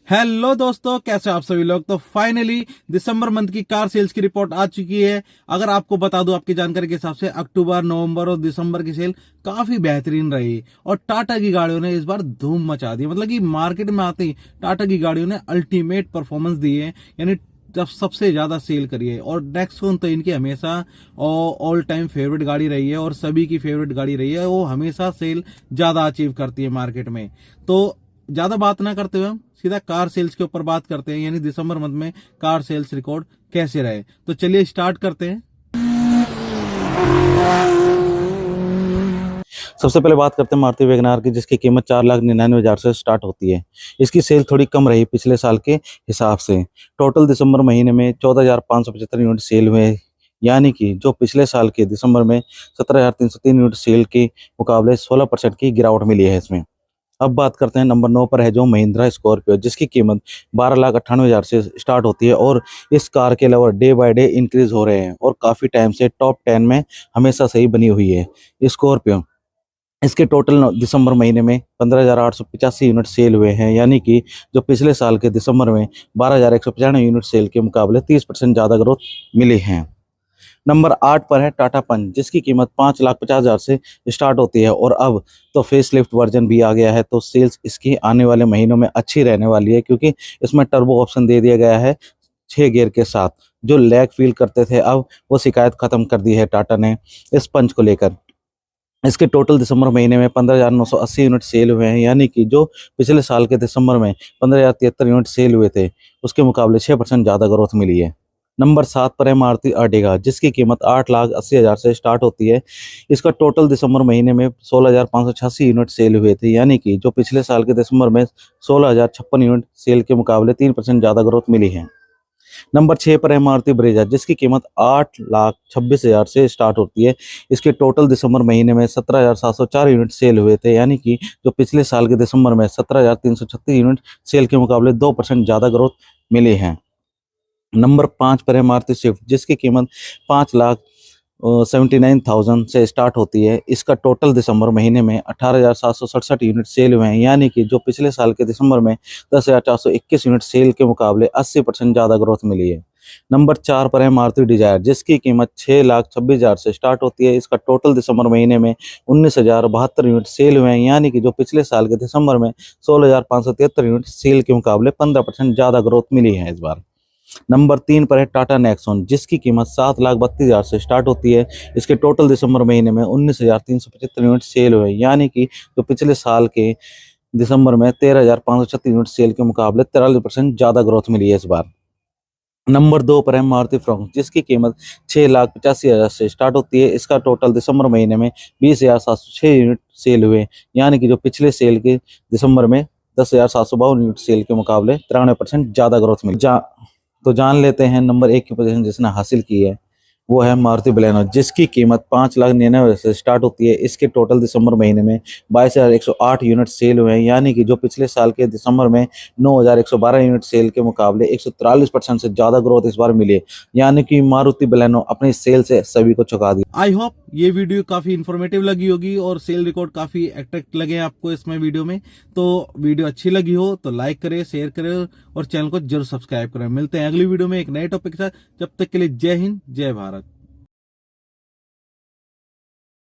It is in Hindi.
हेलो दोस्तों, कैसे आप सभी लोग। तो फाइनली दिसंबर मंथ की कार सेल्स की रिपोर्ट आ चुकी है। अगर आपको बता दूं, आपकी जानकारी के हिसाब से अक्टूबर, नवंबर और दिसंबर की सेल काफी बेहतरीन रही और टाटा की गाड़ियों ने इस बार धूम मचा दी। मतलब कि मार्केट में आते ही टाटा की गाड़ियों ने अल्टीमेट परफॉर्मेंस दी है, यानी जब सबसे ज्यादा सेल करी है। और नेक्सॉन तो इनकी हमेशा ऑल टाइम फेवरेट गाड़ी रही है और सभी की फेवरेट गाड़ी रही है। वो हमेशा सेल ज्यादा अचीव करती है मार्केट में। तो ज्यादा बात ना करते हुए हम सीधा कार सेल्स के ऊपर बात करते हैं, यानी दिसंबर मंथ में कार सेल्स रिकॉर्ड कैसे रहे। तो चलिए स्टार्ट करते हैं। सबसे पहले बात करते हैं मारुति वैगनआर की, जिसकी कीमत 4,99,000 से स्टार्ट होती है। इसकी सेल थोड़ी कम रही पिछले साल के हिसाब से। टोटल दिसंबर महीने में 14,575 यूनिट सेल हुए, यानी कि जो पिछले साल के दिसंबर में 17,303 यूनिट सेल के मुकाबले 16% की गिरावट मिली है इसमें। अब बात करते हैं नंबर 9 पर है जो महिंद्रा स्कॉर्पियो, जिसकी कीमत 12,98,000 से स्टार्ट होती है और इस कार के level day by day increase हो रहे हैं और काफ़ी टाइम से टॉप 10 में हमेशा सही बनी हुई है स्कॉर्पियो। इसके टोटल दिसंबर महीने में 15,885 यूनिट सेल हुए हैं, यानी कि जो पिछले साल के दिसंबर में 12,195 यूनिट सेल के मुकाबले 30% ज़्यादा ग्रोथ मिली है। नंबर 8 पर है टाटा पंच, जिसकी कीमत 5,50,000 से स्टार्ट होती है और अब तो फेस लिफ्ट वर्जन भी आ गया है, तो सेल्स इसकी आने वाले महीनों में अच्छी रहने वाली है, क्योंकि इसमें टर्बो ऑप्शन दे दिया गया है 6 गियर के साथ। जो लैग फील करते थे, अब वो शिकायत खत्म कर दी है टाटा ने इस पंच को लेकर। इसके टोटल दिसंबर महीने में 15,980 यूनिट सेल हुए हैं, यानी कि जो पिछले साल के दिसंबर में 15,073 यूनिट सेल हुए थे, उसके मुकाबले 6% ज़्यादा ग्रोथ मिली है। नंबर 7 पर है मारुति अर्टिगा, जिसकी कीमत 8,80,000 से स्टार्ट होती है। इसका टोटल दिसंबर महीने में 16,586 यूनिट सेल हुए थे, यानी कि जो पिछले साल के दिसंबर में 16,056 यूनिट सेल के मुकाबले 3% ज़्यादा ग्रोथ मिली है। नंबर 6 पर है मारुति ब्रेजा, जिसकी कीमत 8,26,000 से स्टार्ट होती है। इसके टोटल दिसंबर महीने में 17,704 यूनिट सेल हुए थे, यानी कि जो पिछले साल के दिसंबर में 17,336 यूनिट सेल के मुकाबले 2% ज़्यादा ग्रोथ मिली है। नंबर 5 पर है मारुति स्विफ्ट, जिसकी कीमत 5,79,000 से स्टार्ट होती है। इसका टोटल दिसंबर महीने में 18,767 यूनिट सेल हुए हैं, यानी कि जो पिछले साल के दिसंबर में 10,421 यूनिट सेल के मुकाबले 80% ज़्यादा ग्रोथ मिली है। नंबर 4 पर है मारुति डिजायर, जिसकी कीमत 6,26,000 से स्टार्ट होती है। इसका टोटल दिसंबर महीने में 19,072 यूनिट सेल हुए हैं, यानी कि जो पिछले साल के दिसंबर में 16,573 यूनिट सेल के मुकाबले 15% ज़्यादा ग्रोथ मिली है इस बार। नंबर 3 पर है टाटा नेक्सॉन, जिसकी कीमत 7,32,000 से स्टार्ट होती है। इसके टोटल दिसंबर महीने में 19,375 यूनिट सेल हुए, यानी कि जो पिछले साल के दिसंबर में 13,536 यूनिट सेल के मुकाबले 43% ज़्यादा ग्रोथ मिली है इस बार। नंबर 2 पर है मारुति फ्रॉन्क, जिसकी कीमत 6,85,000 से स्टार्ट होती है। इसका टोटल दिसंबर महीने में 20,706 यूनिट सेल हुए, यानी कि जो पिछले सेल के दिसंबर में 10,752 यूनिट सेल के मुकाबले 93% ज़्यादा ग्रोथ मिली। तो जान लेते हैं नंबर 1 की पोजीशन जिसने हासिल की है, वो है मारुति बलेनो, जिसकी कीमत 5,99,000 से स्टार्ट होती है। इसके टोटल दिसंबर महीने में 22,108 यूनिट सेल हुए हैं, यानी कि जो पिछले साल के दिसंबर में 9,112 यूनिट सेल के मुकाबले 143% से ज़्यादा ग्रोथ इस बार मिली है, यानी कि मारुति बलेनो अपनी सेल से सभी को चौंका दी। आई होप ये वीडियो काफी इन्फॉर्मेटिव लगी होगी और सेल रिकॉर्ड काफी अट्रैक्ट लगे आपको इसमें वीडियो में। तो वीडियो अच्छी लगी हो तो लाइक करें, शेयर करें और चैनल को जरूर सब्सक्राइब करें। मिलते हैं अगली वीडियो में एक नए टॉपिक के साथ। जब तक के लिए जय हिंद, जय भारत।